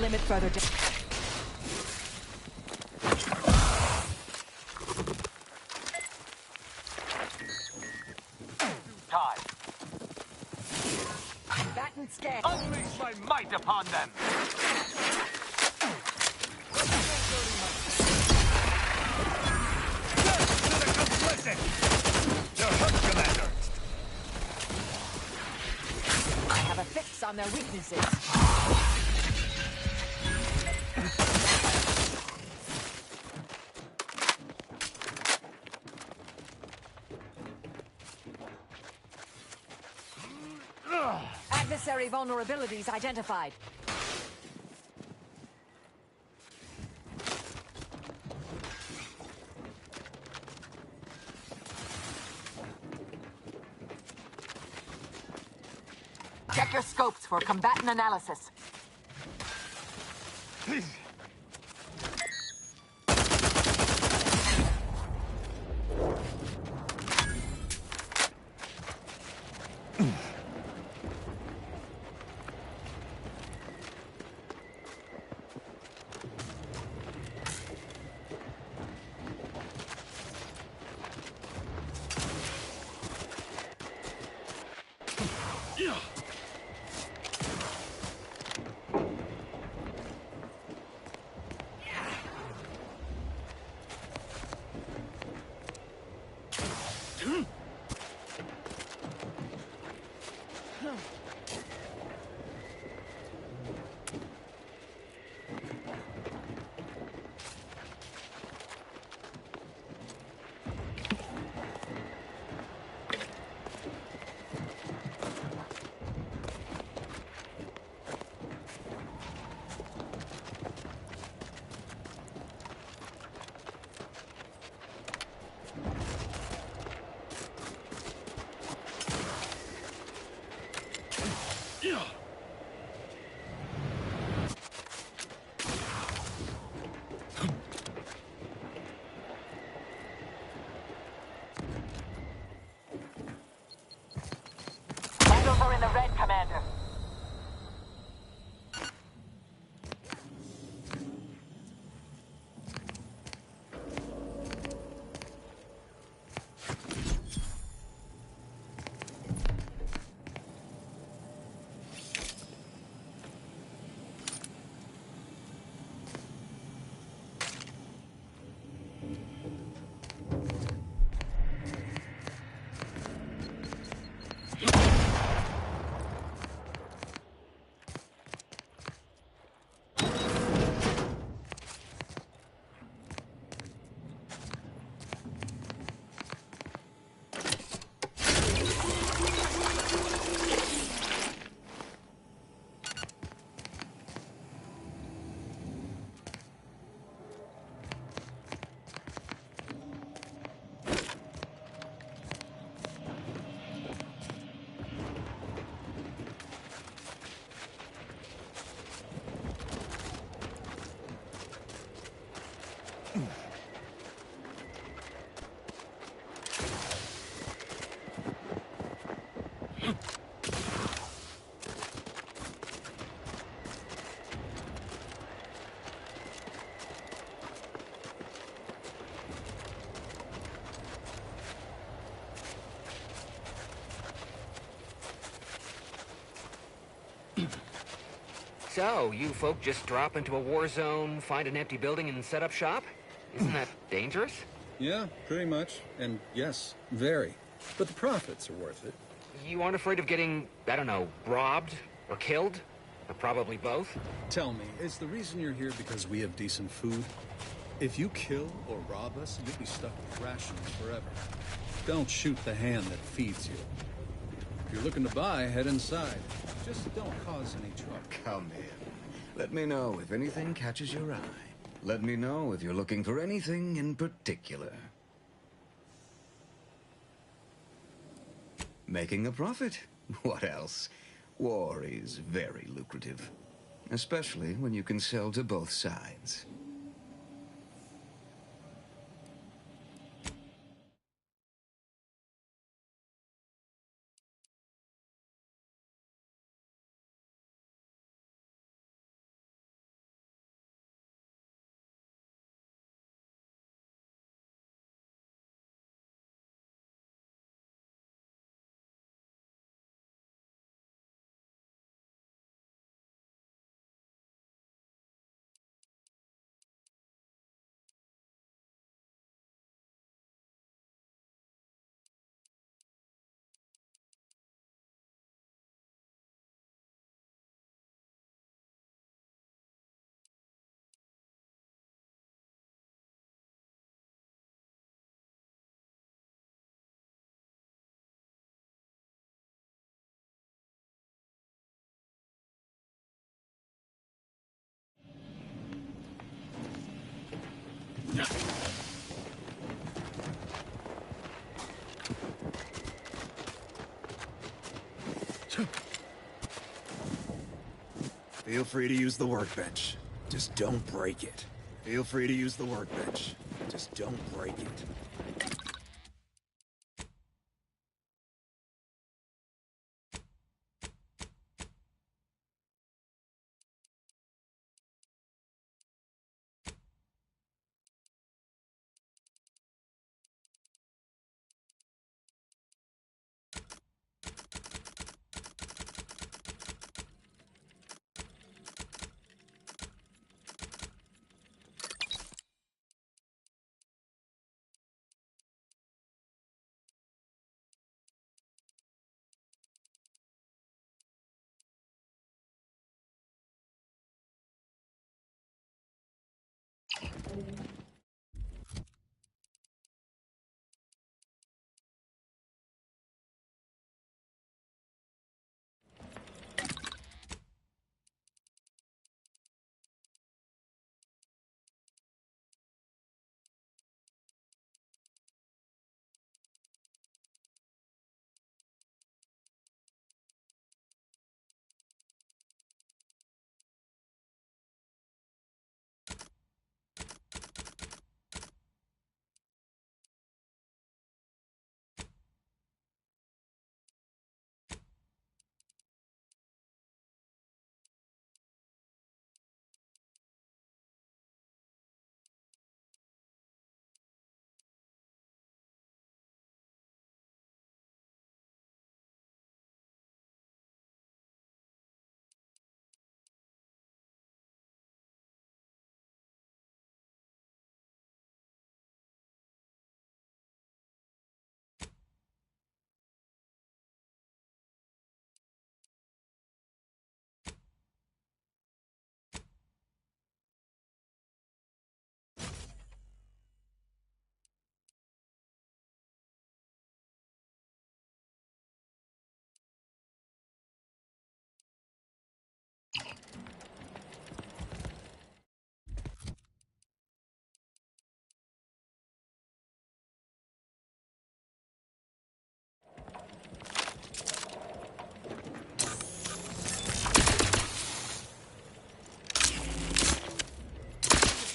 limit further down. Time. Batten scan. Unleash my might upon them! Death to the complicit! Your hunt, Commander! I have a fix on their weaknesses. Adversary vulnerabilities identified. Check your scopes for combatant analysis. Vandals are in the red, Commander. So, you folk just drop into a war zone, find an empty building, and set up shop? Isn't that dangerous? Yeah, pretty much. And yes, very. But the profits are worth it. You aren't afraid of getting, I don't know, robbed? Or killed? Or probably both? Tell me, is the reason you're here because we have decent food? If you kill or rob us, you'll be stuck with rations forever. Don't shoot the hand that feeds you. If you're looking to buy, head inside. Just don't cause any trouble. Come in. Let me know if anything catches your eye. Let me know if you're looking for anything in particular. Making a profit? What else? War is very lucrative. Especially when you can sell to both sides. Feel free to use the workbench. Just don't break it. Feel free to use the workbench. Just don't break it.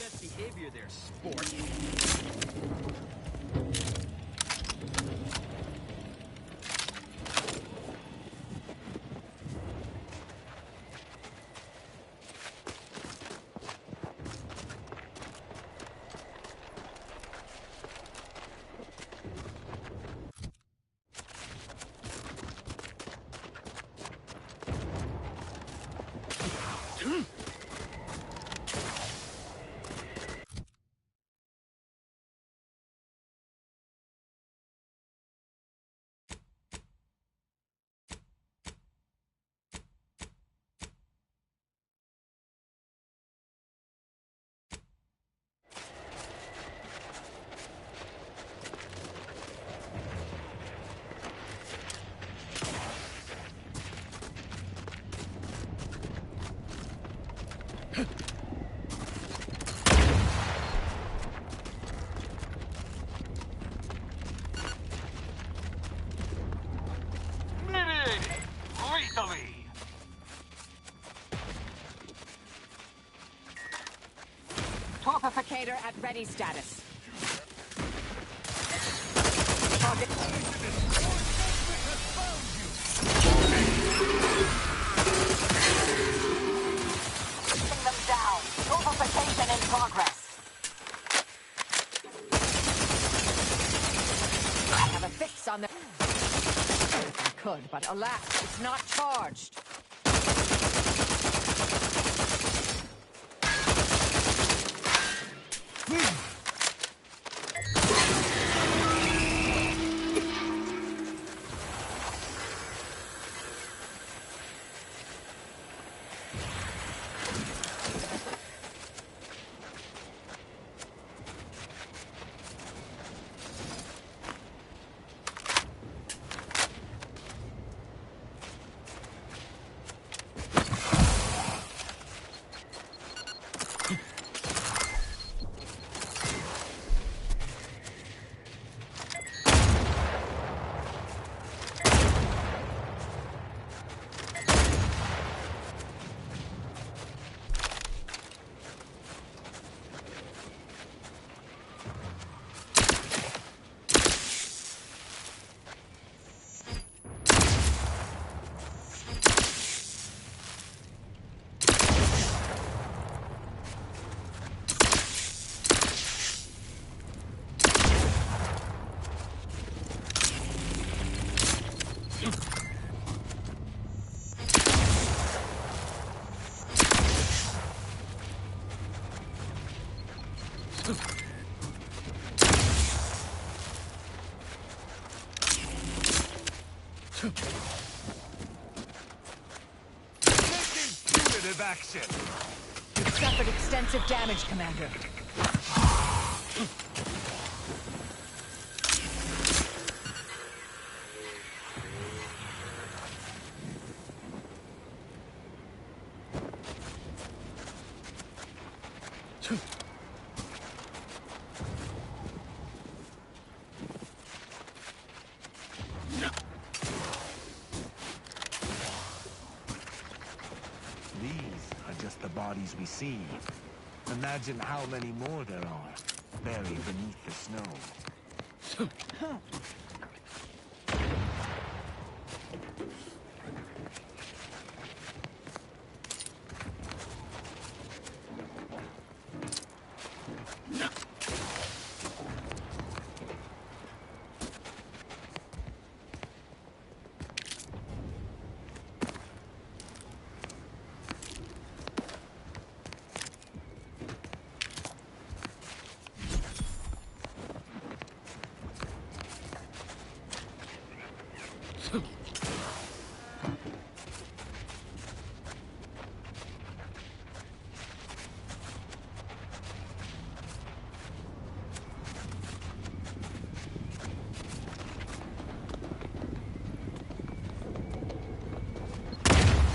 Best behavior there, sport. Torpificator at ready status. Target. Bring them down. Torpification in progress. I have a fix on the... I could, but alas, it's not charged. Taking punitive action. You've suffered extensive damage, Commander. These are just the bodies we see. Imagine how many more there are, buried beneath the snow.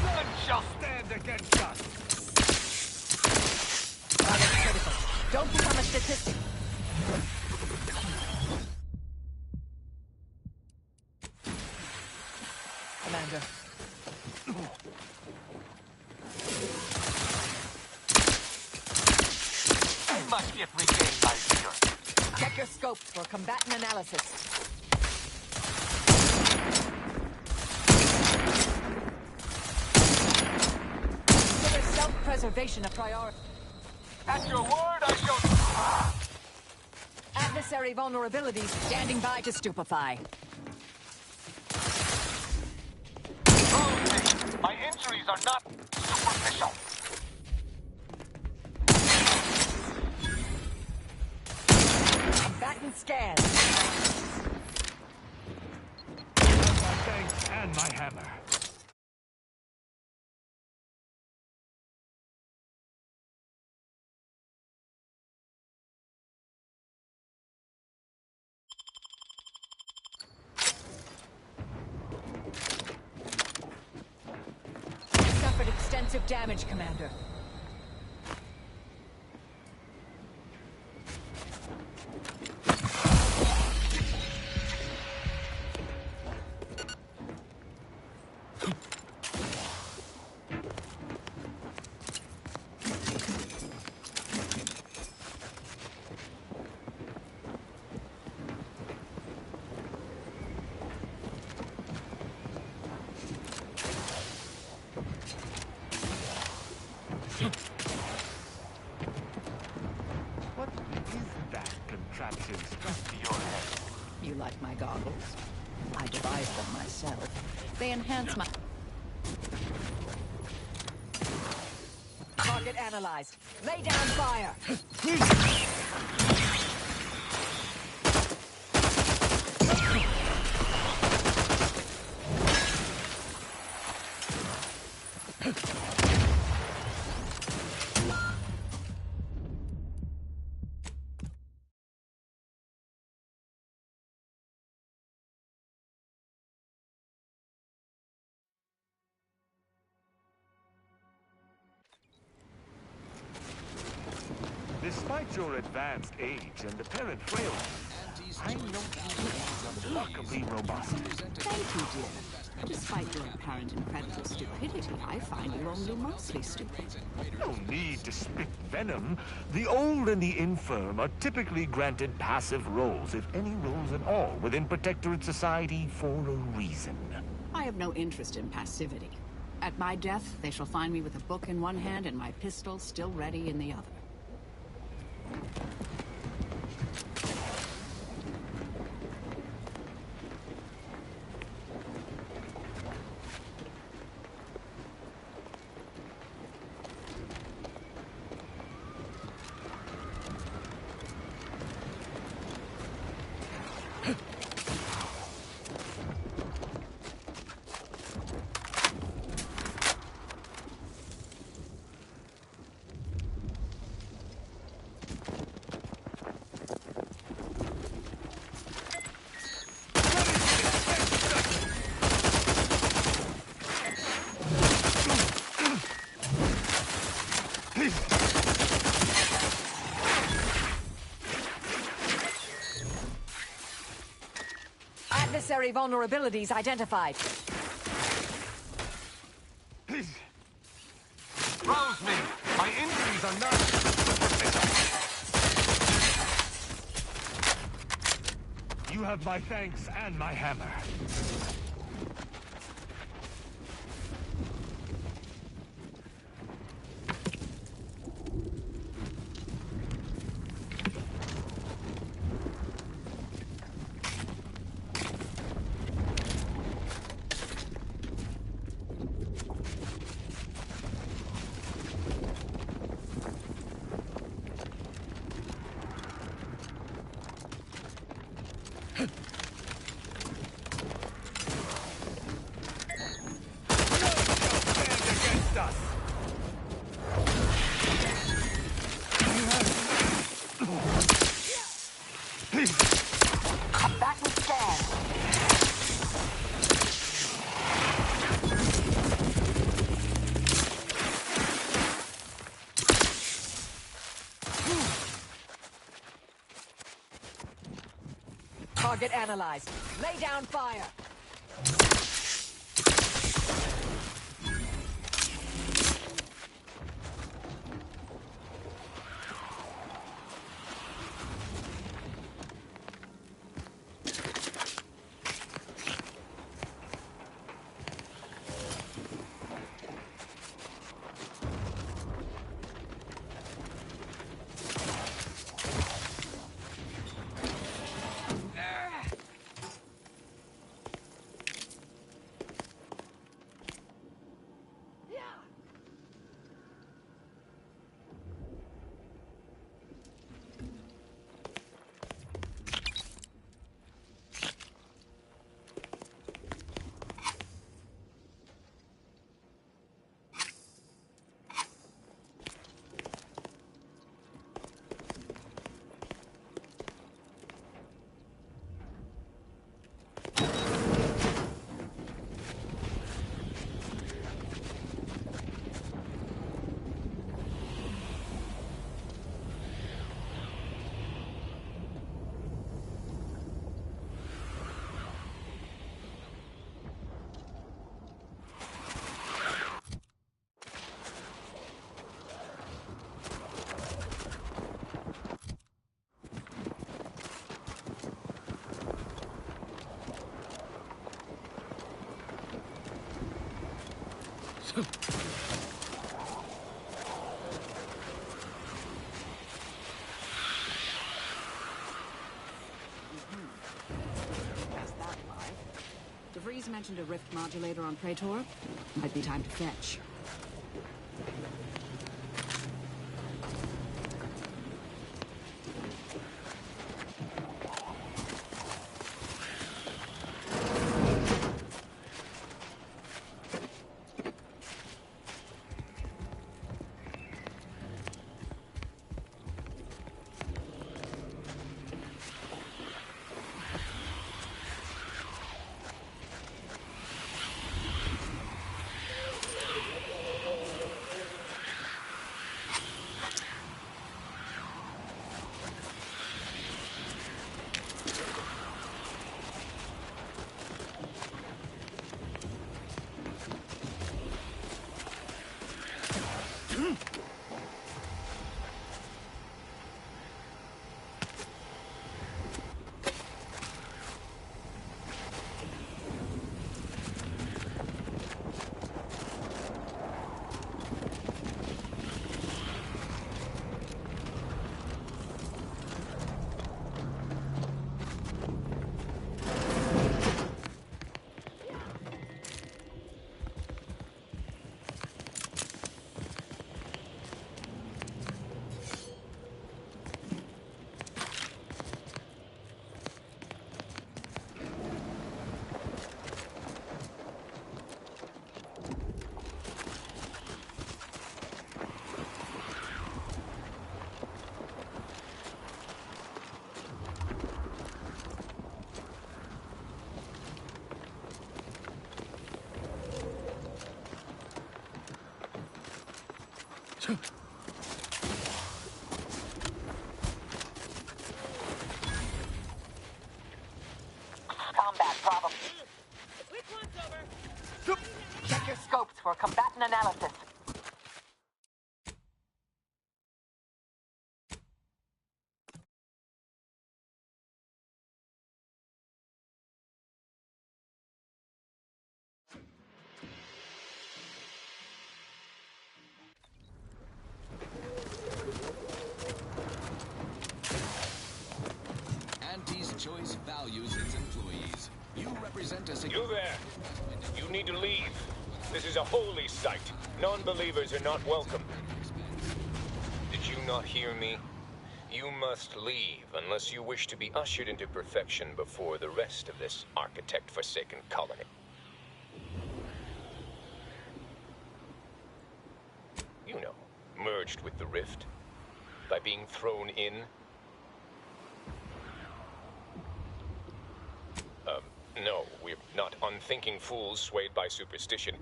None shall stand against us. Target's critical. Don't become a statistic. Commander. I must yet regain my vigor. Check your scopes for combatant analysis. Consider self-preservation a priority. At your word, I shall... Adversary vulnerabilities standing by to stupefy. Okay, my injuries are not superficial. Combatant scan. My thanks and my hammer. Suffered extensive damage, Commander. What is that contraption stuck to your head? You like my goggles? I devised them myself. They enhance my... Target analyzed. Lay down fire. Despite your advanced age and apparent frailty, I know you are remarkably robust. Thank you, dear. Despite your apparent incredible stupidity, I find you only mostly stupid. No need to spit venom. The old and the infirm are typically granted passive roles, if any roles at all, within Protectorate Society for a reason. I have no interest in passivity. At my death, they shall find me with a book in one hand and my pistol still ready in the other. Unnecessary vulnerabilities identified. Rouse me! My injuries are not... You have my thanks and my hammer. That was scared. Target analyzed. Lay down fire. That's that live. DeVries mentioned a rift modulator on Praetor. Might be time to fetch. analysis. Auntie's Choice values its employees. You represent us. You there! You need to leave. This is a holy site. Non-believers are not welcome. Did you not hear me? You must leave unless you wish to be ushered into perfection before the rest of this architect-forsaken colony. You know, merged with the Rift. By being thrown in. No, we're not unthinking fools swayed by superstition.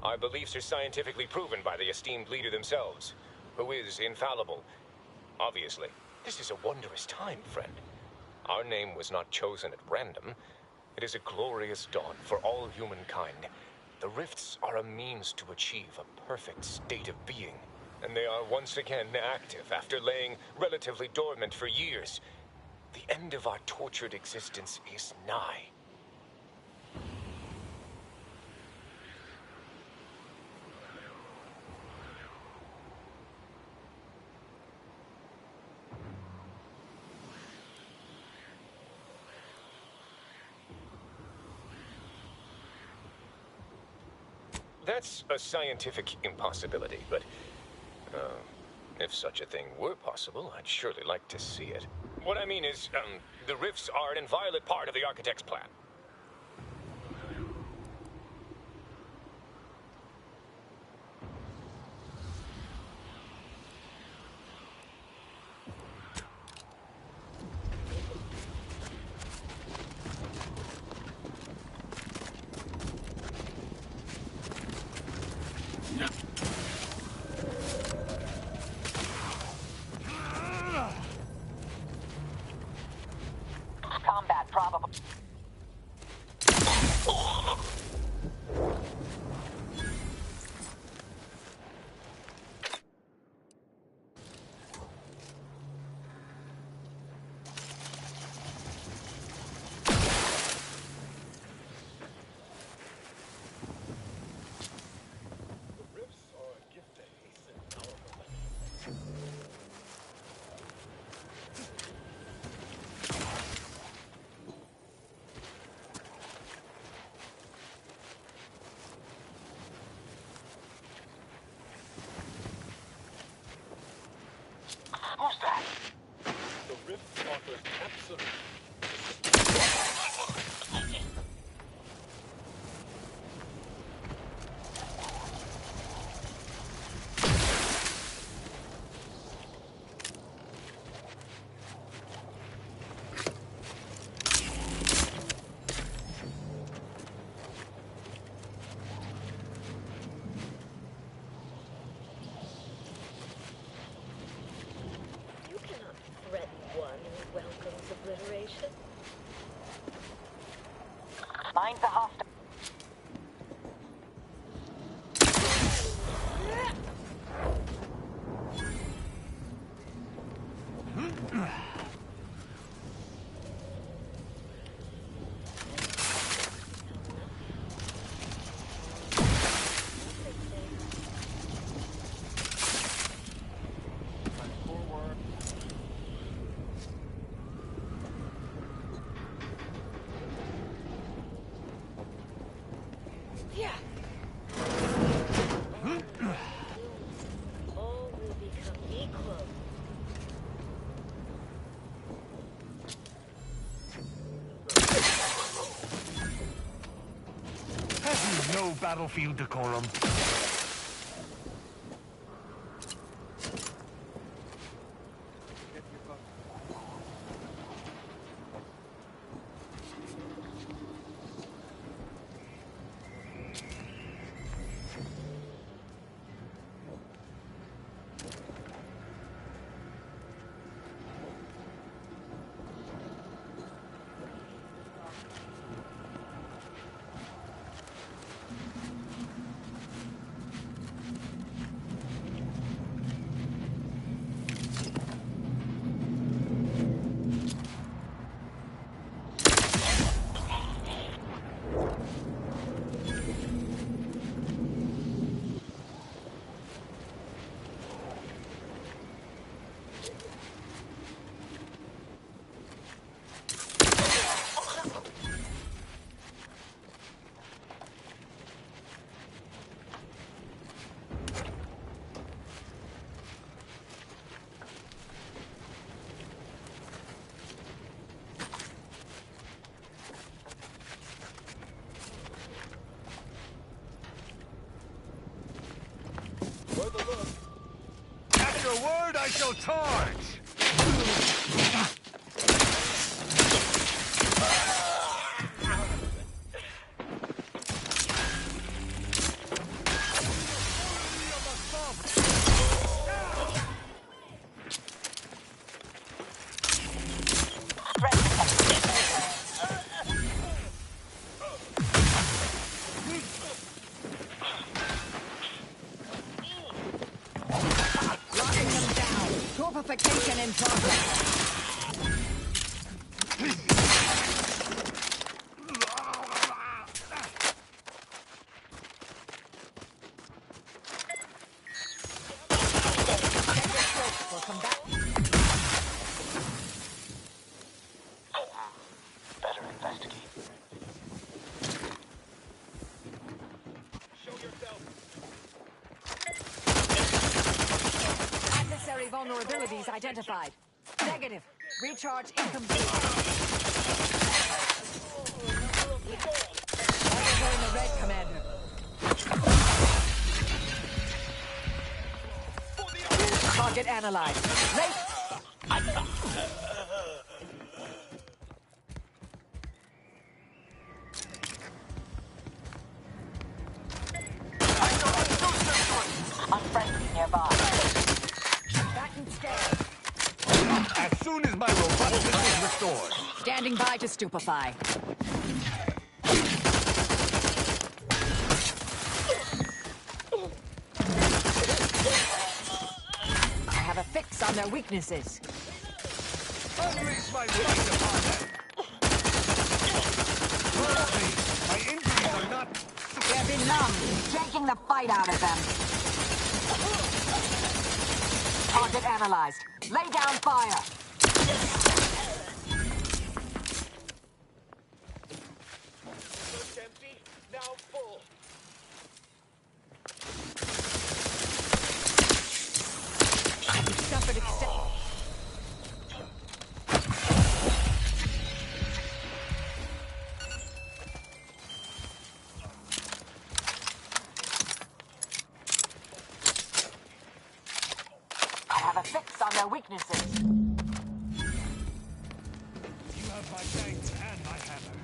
Our beliefs are scientifically proven by the esteemed leader themselves, who is infallible. Obviously, this is a wondrous time, friend. Our name was not chosen at random. It is a glorious dawn for all humankind. The rifts are a means to achieve a perfect state of being, and they are once again active after laying relatively dormant for years. The end of our tortured existence is nigh. That's a scientific impossibility, but if such a thing were possible, I'd surely like to see it. What I mean is, the rifts are an inviolate part of the architect's plan. Combat probable. Who's that? The rift offers absolute. You cannot threaten one who welcomes obliteration. Mind the hostile. All will become equal. Have you no battlefield decorum? I shall charge! Locking them down. Torpification in progress. We'll come back. Better investigate. Adversary vulnerabilities identified. Negative. Recharge incomplete. Targets are in the red, Commander. Target analyzed. Unfriendly nearby. Back and scan. As soon as my robustness is restored. Standing by to stupefy. I have a fix on their weaknesses. Unleash my might upon them! Trust me, my injuries are not... They're benumbed, taking the fight out of them. Target analyzed. Lay down fire. Empty, now full. Suffered extent. I have a fix on their weaknesses. You have my thanks and my hammer.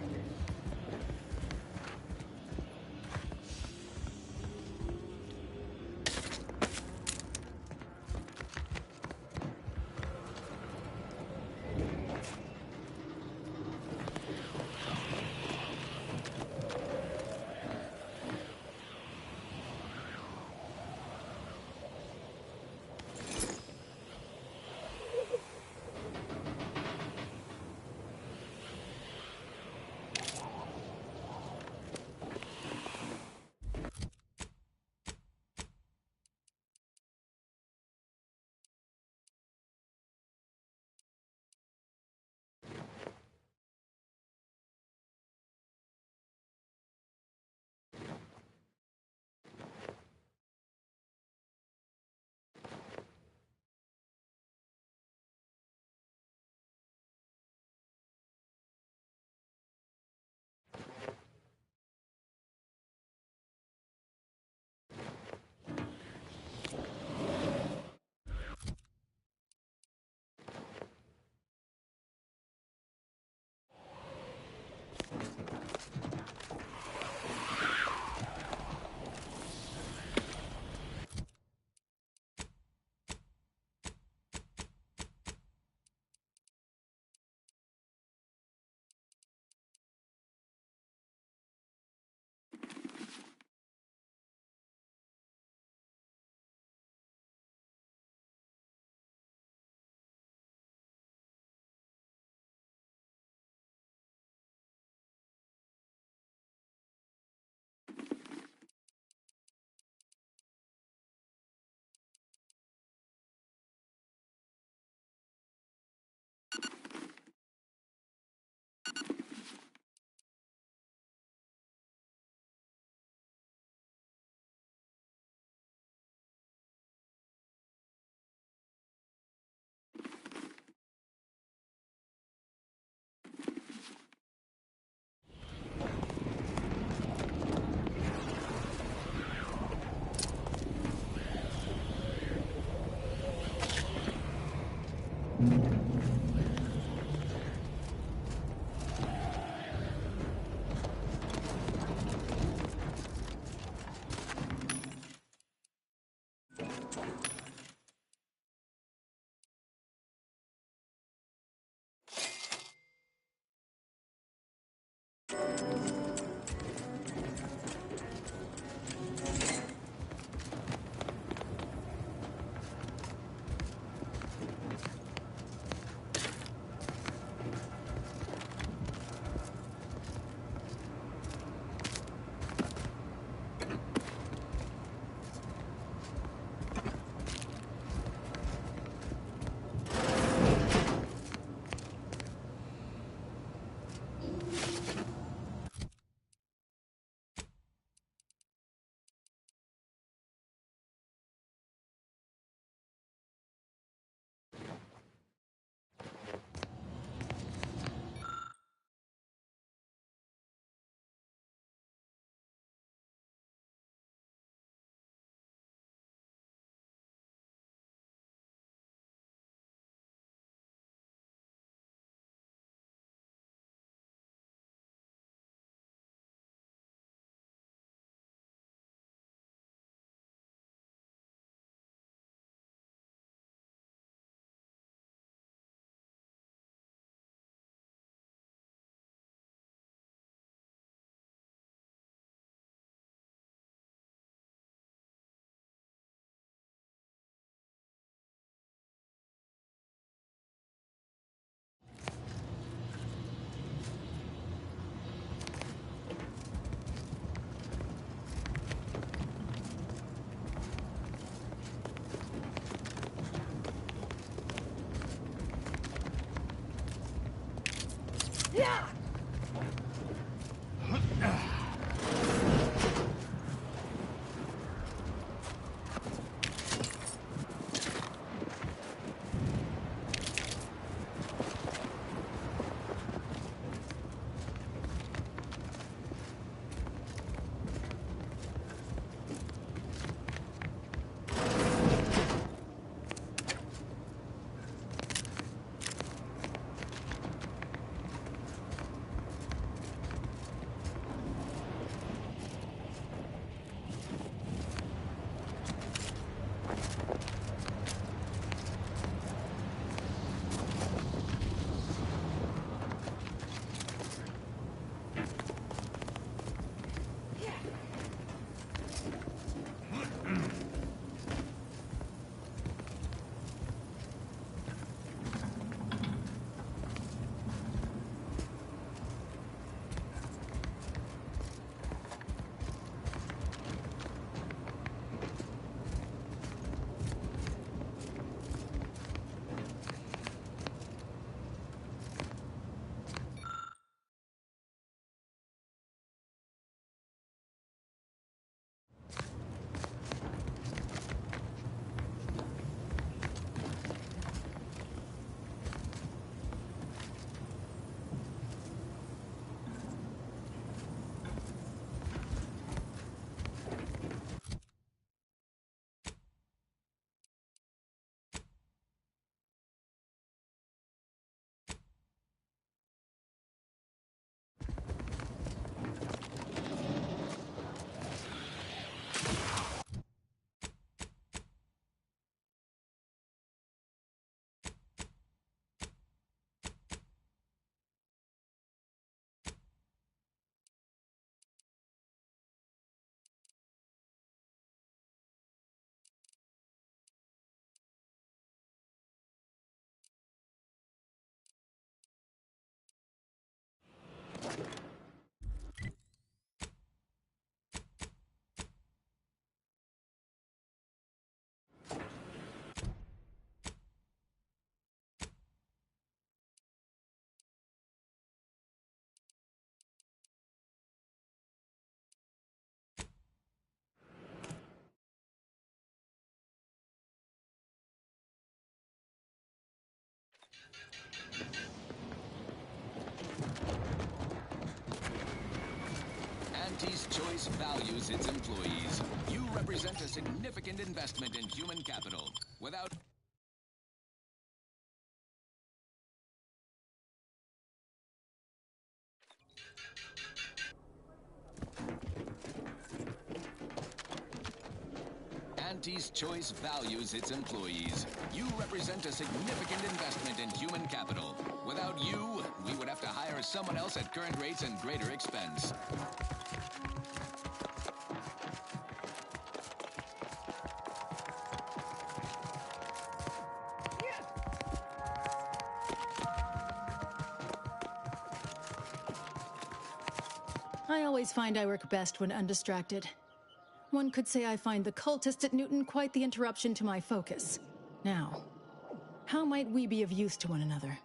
Yeah! Auntie's Choice values its employees. You represent a significant investment in human capital. Without Shanty's Choice values its employees. You represent a significant investment in human capital. Without you, we would have to hire someone else at current rates and greater expense. I always find I work best when undistracted. One could say I find the cultist at Newton quite the interruption to my focus. Now, how might we be of use to one another?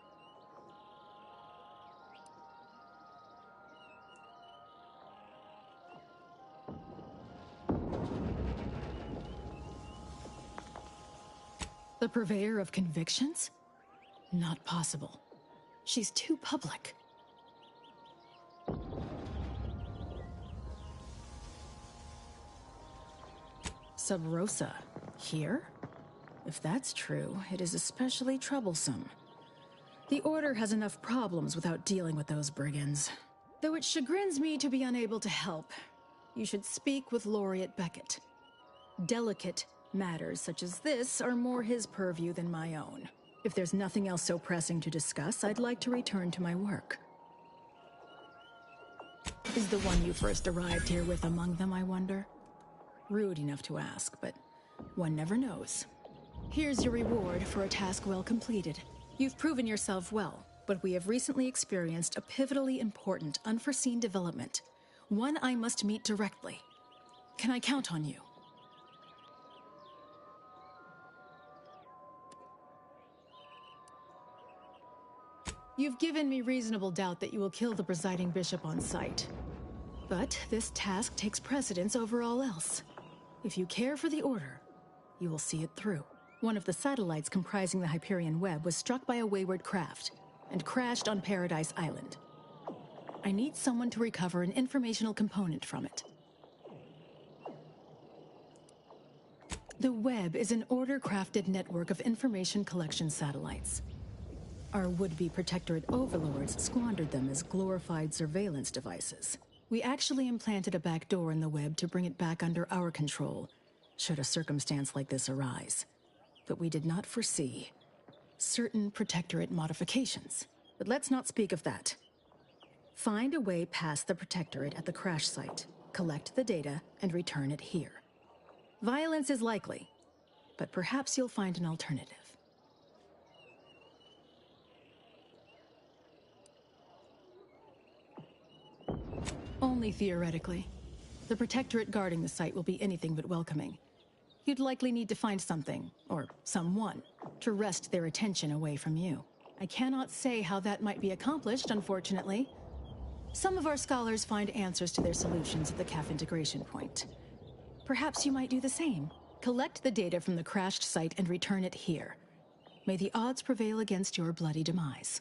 The purveyor of convictions? Not possible. She's too public. Sub Rosa, here? If that's true, it is especially troublesome. The Order has enough problems without dealing with those brigands. Though it chagrins me to be unable to help, you should speak with Laureate Beckett. Delicate matters such as this are more his purview than my own. If there's nothing else so pressing to discuss, I'd like to return to my work. Is the one you first arrived here with among them, I wonder? Rude enough to ask, but one never knows. Here's your reward for a task well completed. You've proven yourself well, but we have recently experienced a pivotally important, unforeseen development. One I must meet directly. Can I count on you? You've given me reasonable doubt that you will kill the presiding bishop on sight. But this task takes precedence over all else. If you care for the Order, you will see it through. One of the satellites comprising the Hyperion Web was struck by a wayward craft and crashed on Paradise Island. I need someone to recover an informational component from it. The Web is an Order-crafted network of information collection satellites. Our would-be Protectorate overlords squandered them as glorified surveillance devices. We actually implanted a back door in the Web to bring it back under our control, should a circumstance like this arise. But we did not foresee certain Protectorate modifications. But let's not speak of that. Find a way past the Protectorate at the crash site, collect the data, and return it here. Violence is likely, but perhaps you'll find an alternative. Only theoretically. The Protectorate guarding the site will be anything but welcoming. You'd likely need to find something, or someone, to wrest their attention away from you. I cannot say how that might be accomplished, unfortunately. Some of our scholars find answers to their solutions at the CAF integration point. Perhaps you might do the same. Collect the data from the crashed site and return it here. May the odds prevail against your bloody demise.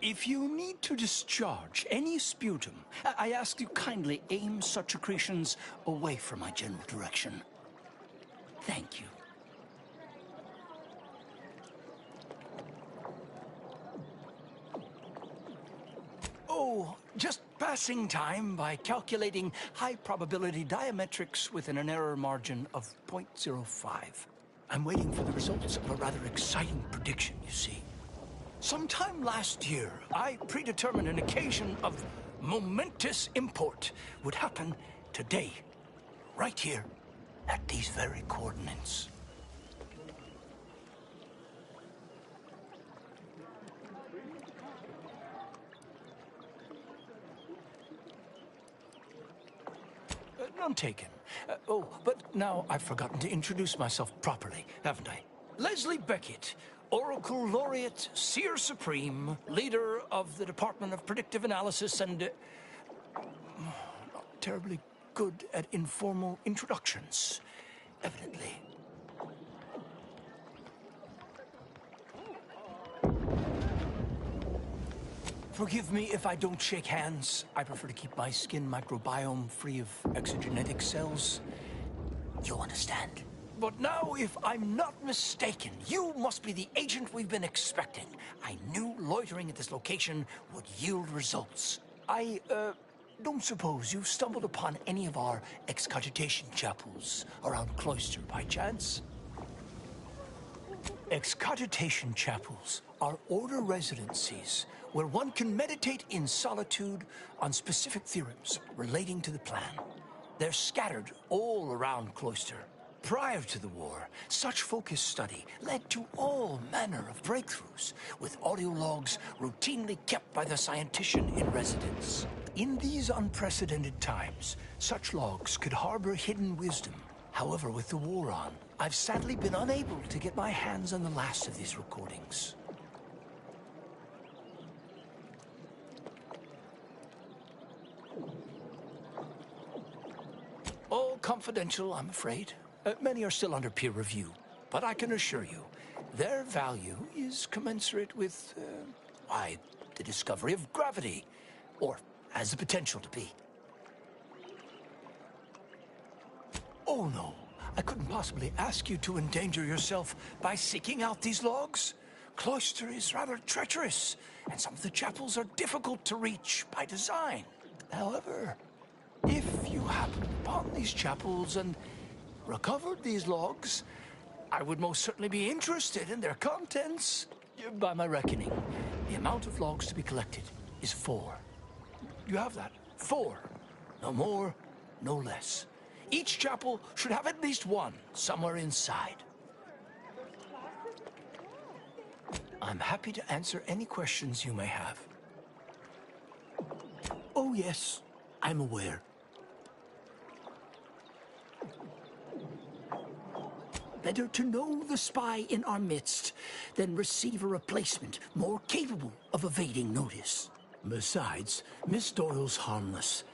If you need to discharge any sputum, I ask you kindly aim such accretions away from my general direction. Thank you. Oh, just passing time by calculating high probability diametrics within an error margin of 0.05. I'm waiting for the results of a rather exciting prediction, you see. Sometime last year, I predetermined an occasion of momentous import would happen today, right here, at these very coordinates. None taken. Oh, but now I've forgotten to introduce myself properly, haven't I? Leslie Beckett, Oracle Laureate, Seer Supreme, leader of the Department of Predictive Analysis, and not terribly good at informal introductions, evidently. Forgive me if I don't shake hands. I prefer to keep my skin microbiome free of exogenetic cells. You'll understand. But now, if I'm not mistaken, you must be the agent we've been expecting. I knew loitering at this location would yield results. I, don't suppose you've stumbled upon any of our excogitation chapels around Cloister by chance? Excogitation chapels are order residencies where one can meditate in solitude on specific theorems relating to the plan. They're scattered all around Cloister. Prior to the war, such focused study led to all manner of breakthroughs, with audio logs routinely kept by the scientician in residence. In these unprecedented times, such logs could harbor hidden wisdom. However, with the war on, I've sadly been unable to get my hands on the last of these recordings. All confidential, I'm afraid. Many are still under peer review, but I can assure you, their value is commensurate with, why, the discovery of gravity, or has the potential to be. Oh no, I couldn't possibly ask you to endanger yourself by seeking out these logs. Cloister is rather treacherous, and some of the chapels are difficult to reach by design. However, if you happen upon these chapels and recovered these logs, I would most certainly be interested in their contents. By my reckoning, the amount of logs to be collected is 4. You have that? 4. No more, no less. Each chapel should have at least one somewhere inside. I'm happy to answer any questions you may have. Oh yes, I'm aware. Better to know the spy in our midst than receive a replacement more capable of evading notice. Besides, Miss Doyle's harmless,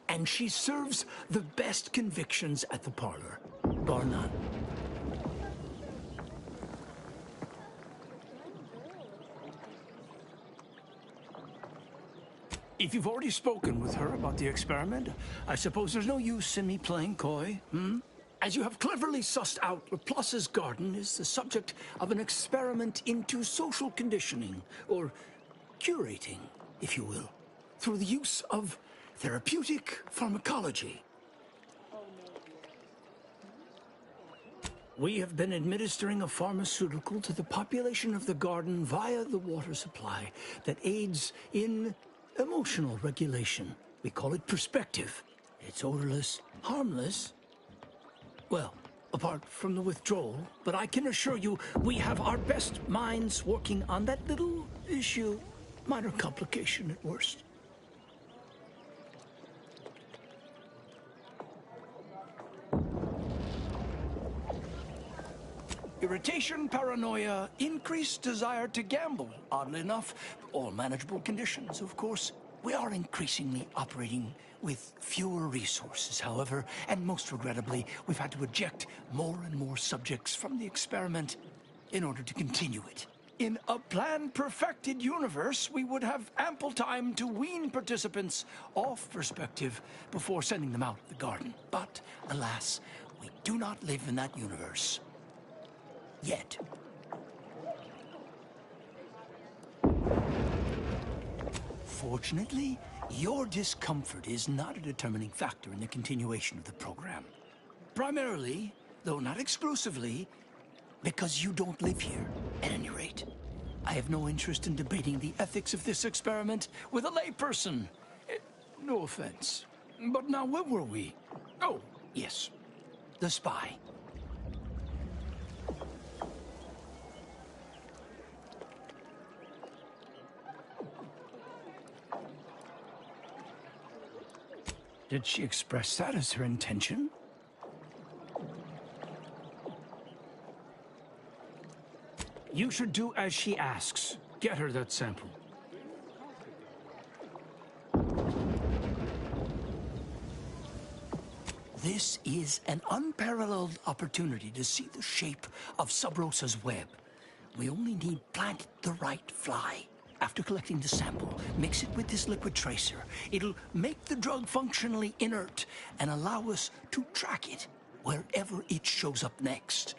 and she serves the best convictions at the parlor, bar none. If you've already spoken with her about the experiment, I suppose there's no use in me playing coy, As you have cleverly sussed out, Laplace's garden is the subject of an experiment into social conditioning, or curating, if you will, through the use of therapeutic pharmacology. We have been administering a pharmaceutical to the population of the garden via the water supply that aids in emotional regulation. We call it perspective. It's odorless, harmless. Well, apart from the withdrawal, but I can assure you we have our best minds working on that little issue. Minor complication at worst. Irritation, paranoia, increased desire to gamble. Oddly enough, all manageable conditions, of course. We are increasingly operating with fewer resources, however, and most regrettably, we've had to eject more and more subjects from the experiment in order to continue it. In a plan-perfected universe, we would have ample time to wean participants off perspective before sending them out of the garden. But, alas, we do not live in that universe. Yet. Fortunately, your discomfort is not a determining factor in the continuation of the program. Primarily, though not exclusively, because you don't live here, at any rate. I have no interest in debating the ethics of this experiment with a layperson. No offense. But now, where were we? Oh, yes. The spy. Did she express that as her intention? You should do as she asks. Get her that sample. This is an unparalleled opportunity to see the shape of Sub Rosa's web. We only need plant the right fly. After collecting the sample, mix it with this liquid tracer. It'll make the drug functionally inert and allow us to track it wherever it shows up next.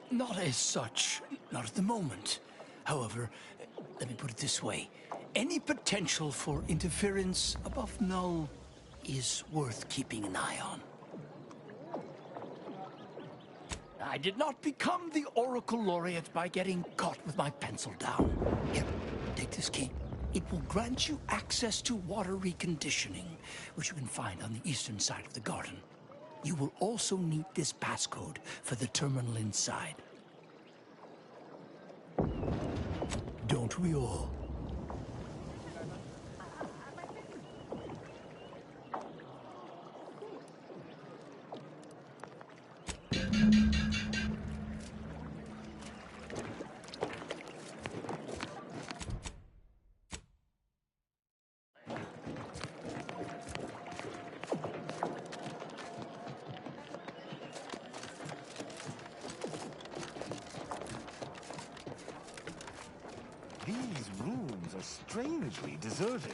Not as such. Not at the moment. However, let me put it this way. Any potential for interference above null is worth keeping an eye on. I did not become the Oracle Laureate by getting caught with my pencil down. Here, take this key. It will grant you access to water reconditioning, which you can find on the eastern side of the garden. You will also need this passcode for the terminal inside. Don't we all? These rooms are strangely deserted.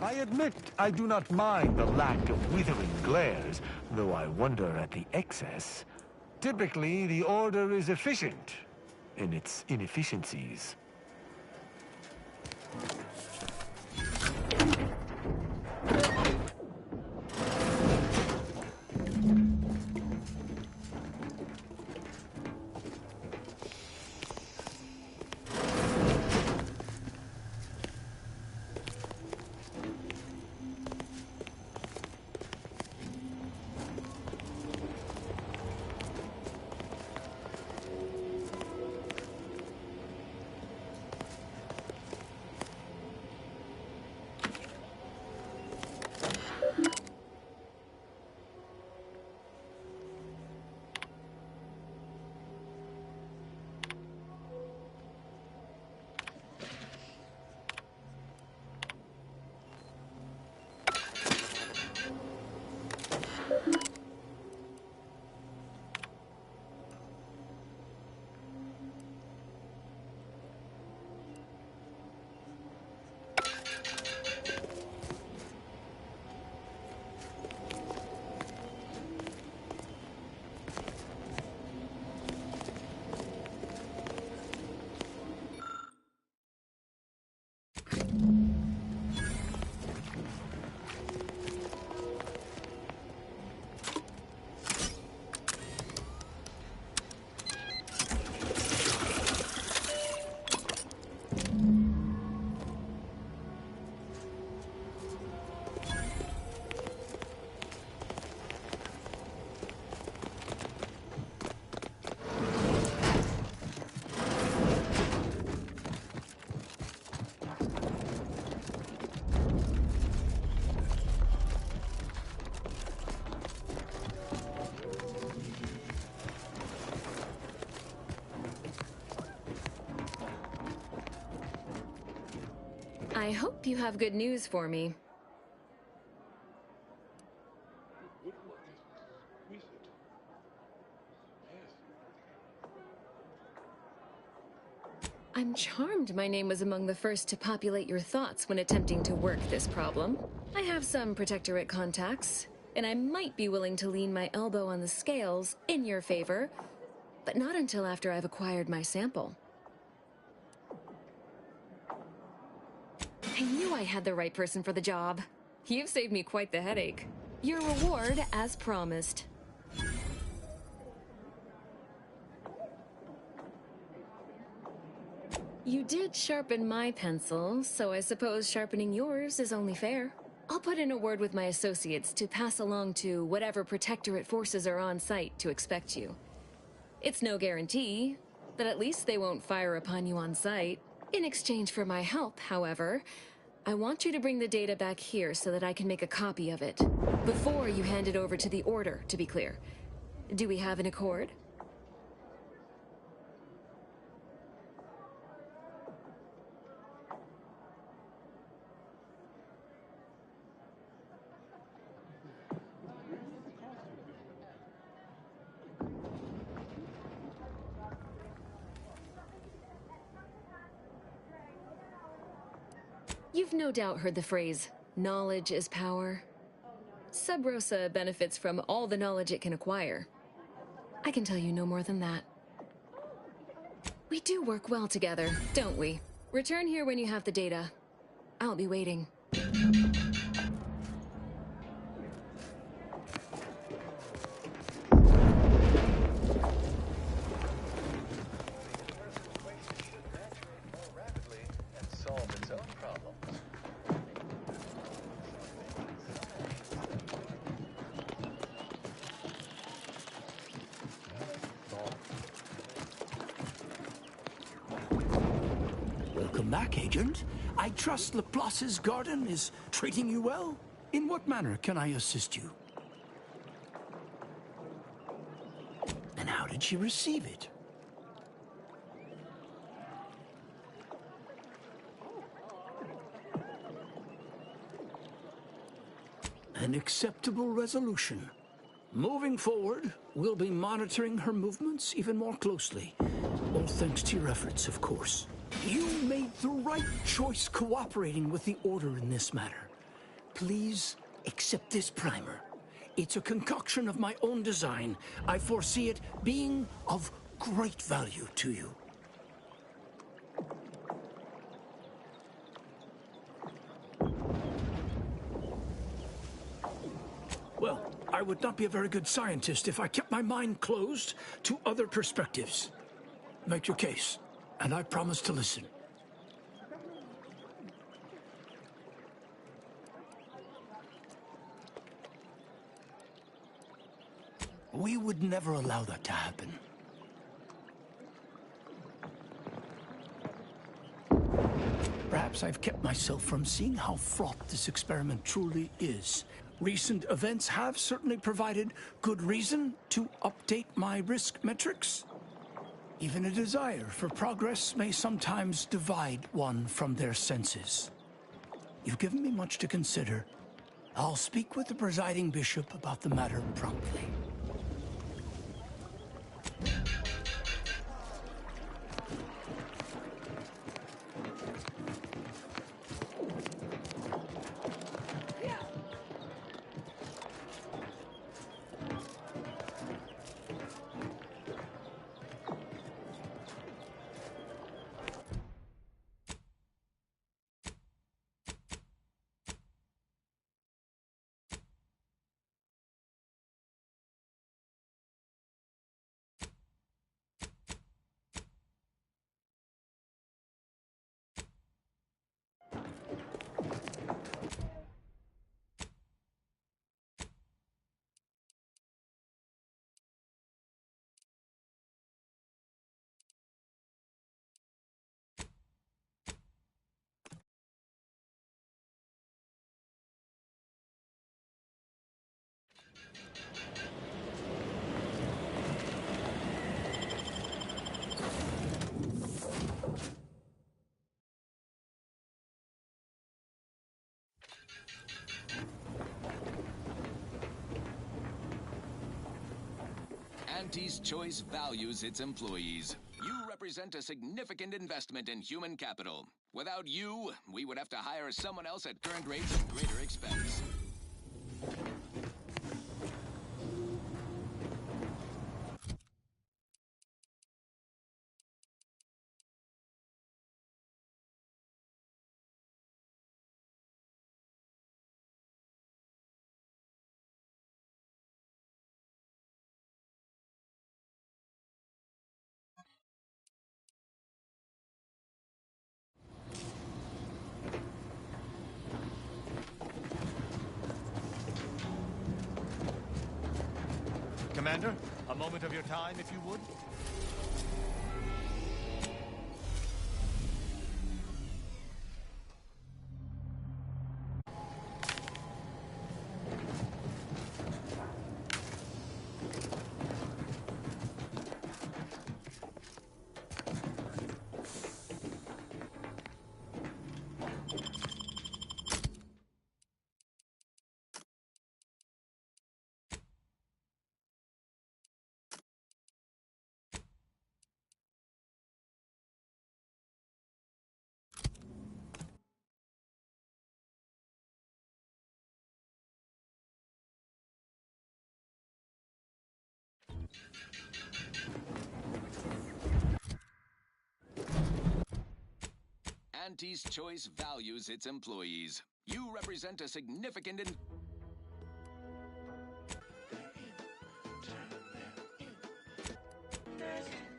I admit I do not mind the lack of withering glares, though I wonder at the excess. Typically, the Order is efficient in its inefficiencies. I hope you have good news for me. I'm charmed my name was among the first to populate your thoughts when attempting to work this problem. I have some Protectorate contacts, and I might be willing to lean my elbow on the scales in your favor, but not until after I've acquired my sample. I knew I had the right person for the job. You've saved me quite the headache. Your reward, as promised. You did sharpen my pencil, so I suppose sharpening yours is only fair. I'll put in a word with my associates to pass along to whatever Protectorate forces are on site to expect you. It's no guarantee, but at least they won't fire upon you on site. In exchange for my help, however, I want you to bring the data back here so that I can make a copy of it. Before you hand it over to the Order, to be clear. Do we have an accord? You've no doubt heard the phrase, knowledge is power. Sub Rosa benefits from all the knowledge it can acquire. I can tell you no more than that. We do work well together, don't we? Return here when you have the data. I'll be waiting. Welcome back, Agent. I trust Laplace's garden is treating you well? In what manner can I assist you? And how did she receive it? An acceptable resolution. Moving forward, we'll be monitoring her movements even more closely. All thanks to your efforts, of course. You made the right choice cooperating with the Order in this matter. Please accept this primer. It's a concoction of my own design. I foresee it being of great value to you. Well, I would not be a very good scientist if I kept my mind closed to other perspectives. Make your case, and I promise to listen. We would never allow that to happen. Perhaps I've kept myself from seeing how fraught this experiment truly is. Recent events have certainly provided good reason to update my risk metrics. Even a desire for progress may sometimes divide one from their senses. You've given me much to consider. I'll speak with the presiding bishop about the matter promptly. Anti's Choice values its employees. You represent represent a significant investment in human capital. Without you, we would have to hire someone else at current rates and greater expense. Commander, a moment of your time, if you would. Auntie's Choice values its employees. You represent a significant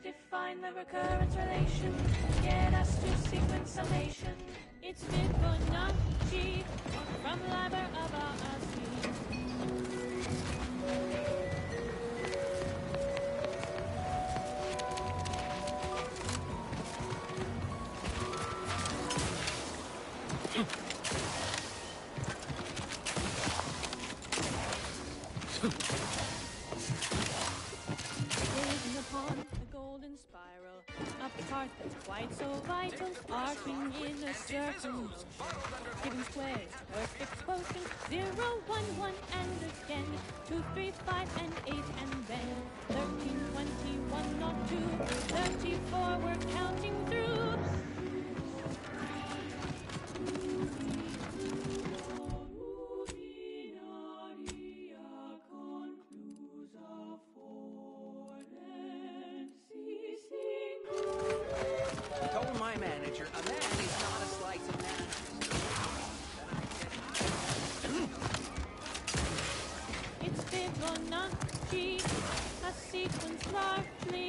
Define the recurrence relation. Get us to sequence summation. It's Fibonacci from Liber of Assi. Upon the golden spiral, a part that's quite so vital, arcing in a certain motion, giving squares perfect quotient, 0, 1, 1, and again, 2, 3, 5, and 8, and then 13, 21, not 2, 34, we're counting through. Told my manager, a man is not a slice of It's Fibonacci, a sequence largely.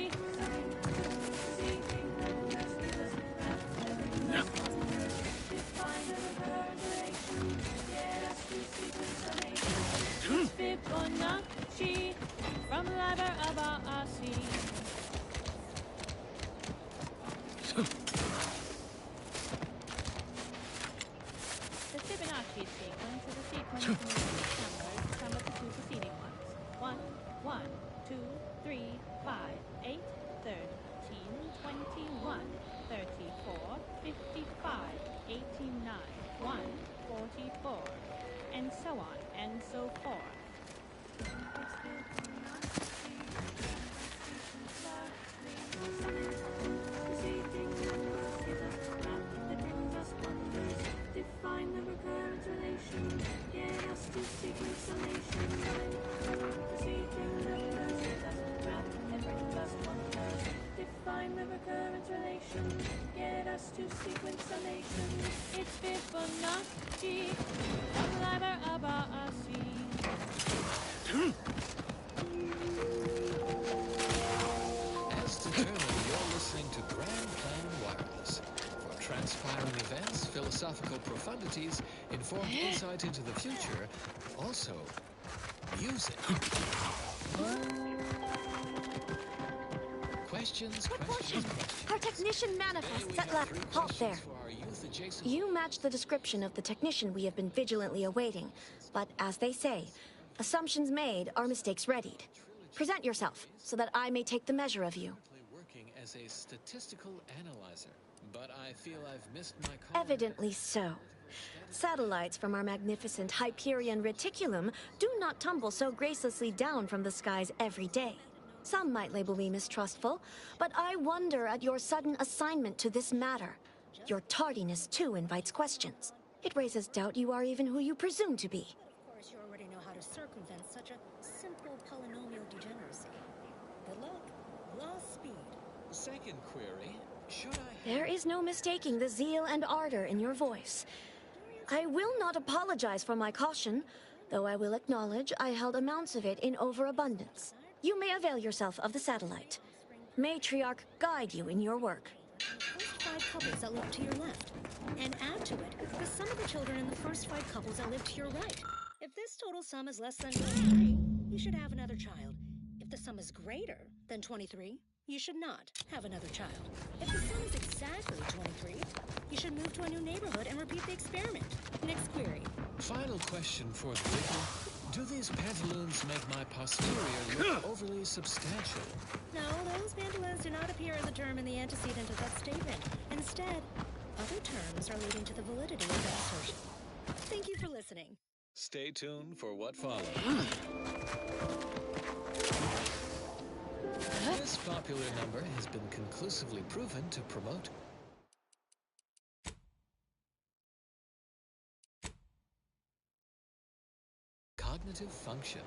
It's Fibonacci from Liber of Assi. The Fibonacci sequence is a sequence in which numbers sum up the two preceding ones. 1, 1, 2, 3, 5, 8, 13, 21, 34, 55, 89, 1, 44, and so on and so forth. Define the recurrence relation. Get us to sequence summation. Define the recurrence relation. Get us to sequence summation. It's Fibonacci from Liber of Assi. As determined, you're listening to Grand Plan Wireless. For transpiring events, philosophical profundities, informed insight into the future, also music. Questions, questions. Our technician manifests at last. Halt there. You match the description of the technician we have been vigilantly awaiting. But as they say, assumptions made are mistakes readied. Present yourself, so that I may take the measure of you. Working as a statistical analyzer, but I feel I've missed my call. Evidently so. Satellites from our magnificent Hyperion reticulum do not tumble so gracelessly down from the skies every day. Some might label me mistrustful, but I wonder at your sudden assignment to this matter. Your tardiness, too, invites questions. It raises doubt you are even who you presume to be. Of course, you already know how to circumvent such a simple polynomial degeneracy. Good luck. Lost speed. Second query, should I... There is no mistaking the zeal and ardor in your voice. I will not apologize for my caution, though I will acknowledge I held amounts of it in overabundance. You may avail yourself of the satellite. Matriarch guide you in your work. First 5 couples that live to your left. And add to it the sum of the children in the first 5 couples that live to your right. If this total sum is less than 23, you should have another child. If the sum is greater than 23, you should not have another child. If the sum is exactly 23, you should move to a new neighborhood and repeat the experiment. Next query. Final question for the legal. Do these pantaloons make my posterior look overly substantial? No, those pantaloons do not appear as a term in the antecedent of that statement. Instead, other terms are leading to the validity of that assertion. Thank you for listening. Stay tuned for what follows. This popular number has been conclusively proven to promote cognitive function.